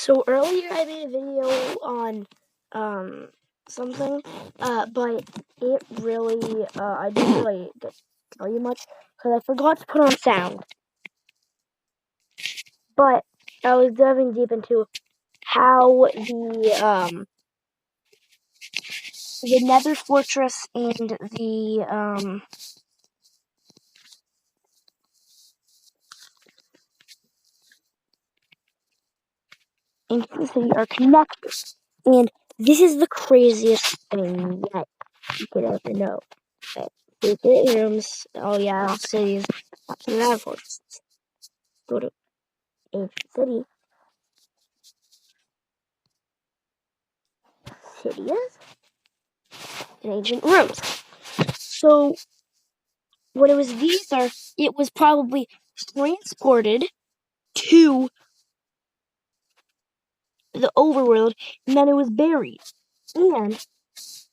So earlier I made a video on something, but it really I didn't really get to tell you much because I forgot to put on sound. But I was diving deep into how the Nether Fortress and the Ancient City are connected, and this is the craziest thing that you could ever know. Secret rooms. Oh yeah, cities. Not the Nether Fortress. Go to Ancient City. Cities and ancient rooms. So when it was Ether, it was probably transported to the overworld, and then it was buried. And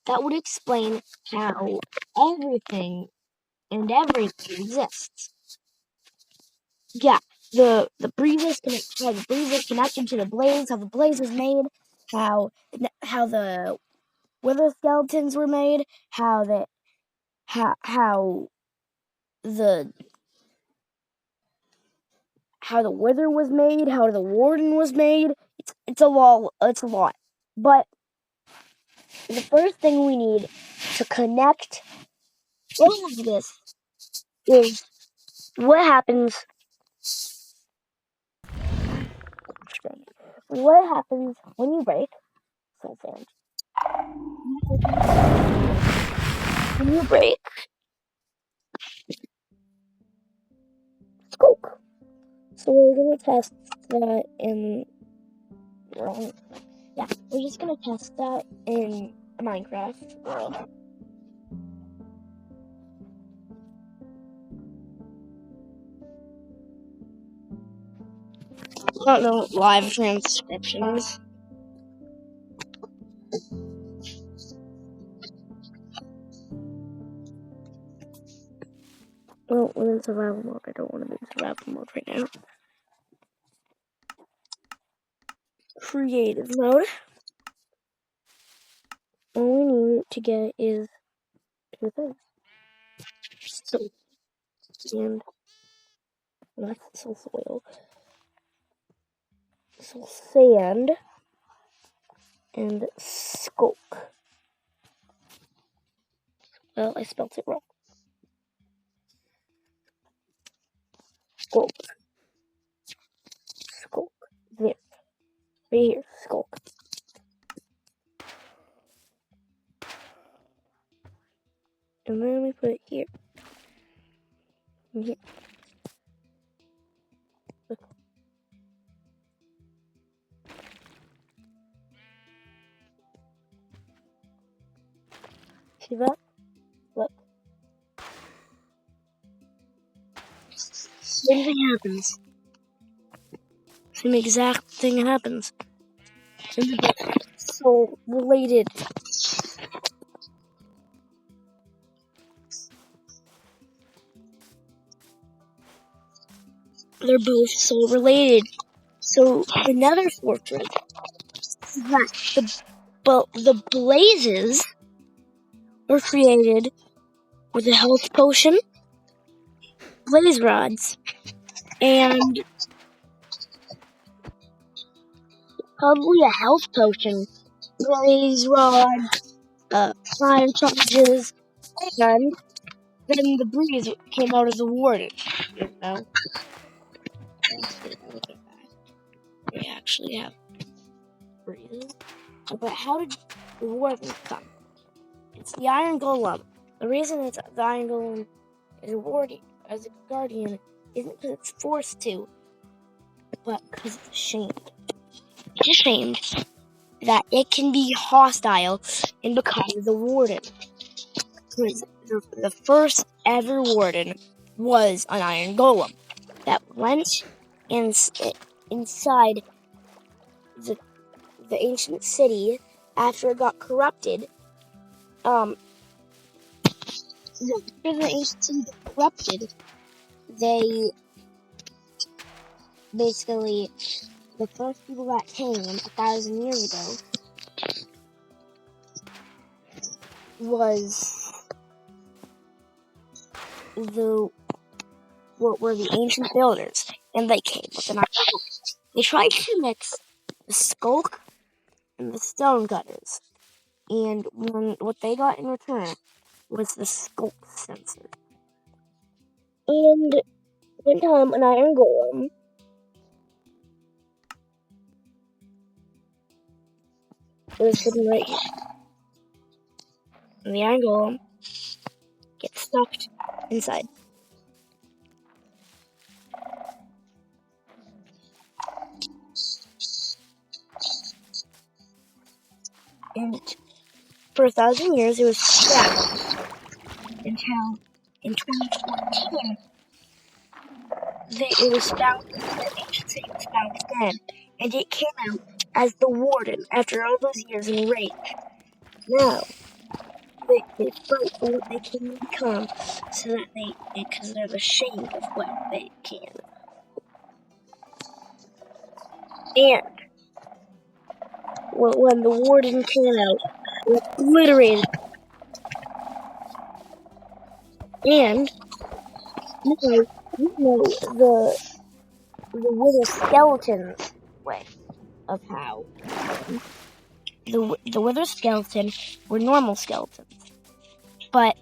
that would explain how everything exists. Yeah, the breezes how the breezes connected to the blaze, how the blaze was made, how the wither skeletons were made, how the wither was made, how the warden was made. It's a lot. But the first thing we need to connect all of this is what happens. What happens when you break soul sand? When you break Skulk. So we're gonna test that in. Yeah, we're just gonna test that in Minecraft world. I don't know live transcriptions. Well, we're in survival mode. I don't want to be in survival mode right now. Creative mode. All we need to get is two things. Soul and not soul soil. Soul sand and skulk. Well, I spelled it wrong. Skulk. Skulk. There. Right here. Skulk. And then we put it here. And here. Look. See that? Look. Same thing happens. Same exact thing happens. So related. They're both so related. So the Nether Fortress, the blazes were created with a health potion, blaze rods, and probably a health potion, blaze rod, fire charges, and then the breeze came out of the warden. You know, we actually have breezes. But how did the warden come? It's the Iron Golem. The reason it's the Iron Golem is rewarding as a guardian isn't because it's forced to, but because it's ashamed. It's ashamed that it can be hostile and become the warden. Because the first ever warden was an Iron Golem that went inside the ancient city after it got corrupted. After the ancient city got corrupted, they basically the first people that came 1,000 years ago were the ancient builders, and they came with an idea. They tried to mix the skulk and the stone cutters, and what they got in return was the skulk sensor. And one time, an iron golem was sitting right here, and the iron golem gets stuffed inside. And for 1,000 years, it was trapped until in 2014, it was found. The ancient city was found again, and it came out as the warden after all those years in rage. Now they fight for what they can become, so that because they're ashamed of what they can. And when the warden came out, it was obliterated. And you know the wither skeleton's way of how the wither skeleton were normal skeletons, but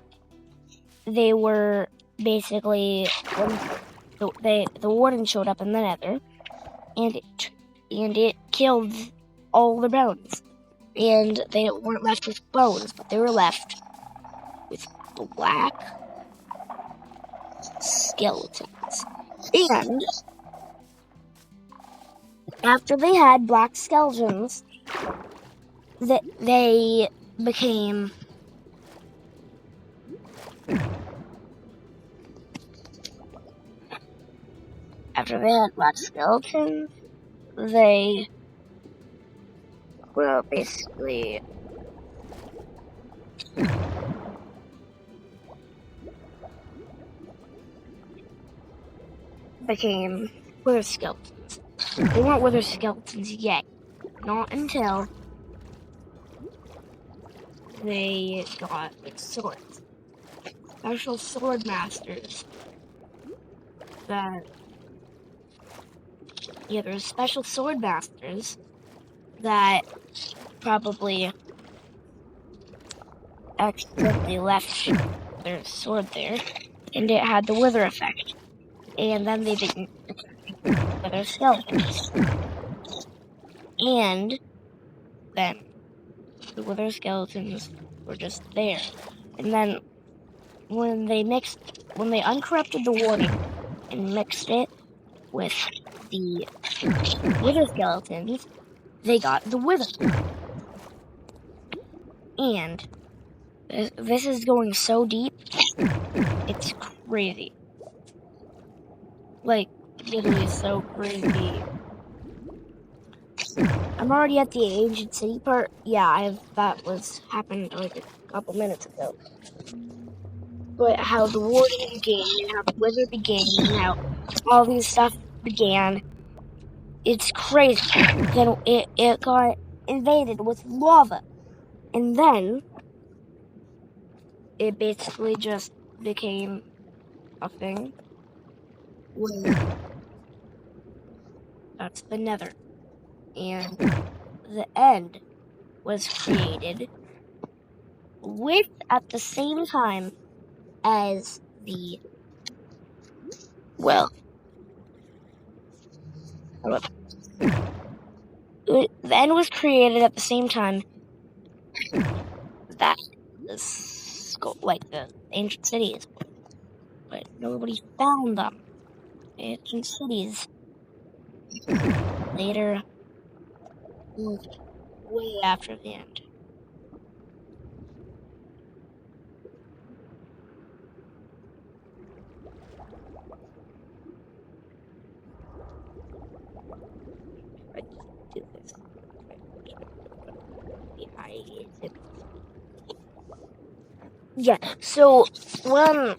they were basically when the warden showed up in the Nether, and it killed all the bones, and they weren't left with bones, but they were left with black skeletons. And after they had black skeletons, they became they were basically became wither skeletons. They weren't wither skeletons yet, not until they got swords. Special sword masters there's special sword masters that probably accidentally left their sword there, and it had the wither effect. And then they became wither skeletons. And then the wither skeletons were just there. And then when they uncorrupted the warden and mixed it with the wither skeletons, they got the wither. And this is going so deep, it's crazy. Like, literally so crazy. I'm already at the ancient city part. Yeah, that happened like a couple minutes ago. But how the warden began, and how the wither began, and how all these stuff began. It's crazy. Then it got invaded with lava. And then it basically just became a thing. That's the Nether. And the end was created at the same time as the end was created at the same time that the ancient cities, but nobody found them. Ancient cities later moved way after the end. Yeah, so when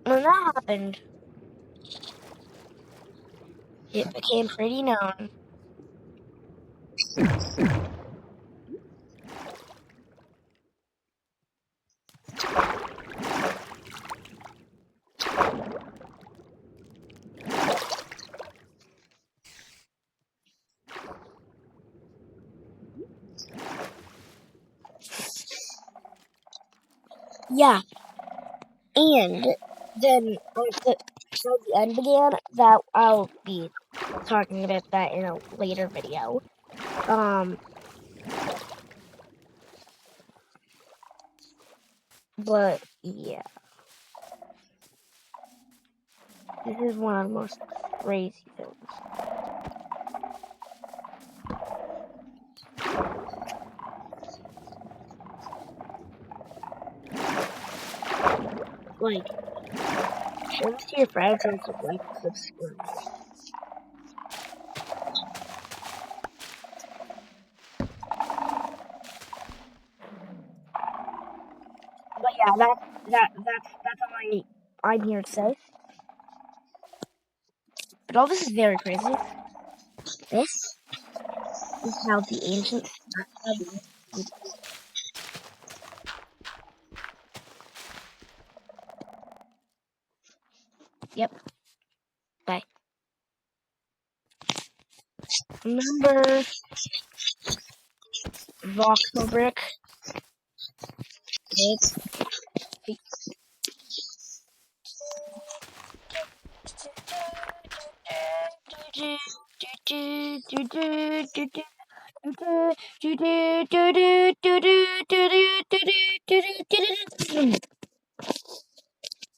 that happened, it became pretty known. Yeah, and then so the end began. That I'll be talking about that in a later video. But yeah, this is one of the most crazy things. Like, share this to your friends and like subscribe. But yeah, that's all I'm here to say. But all this is very crazy. This is how the ancients. Yep. Bye. Remember voxel brick? It's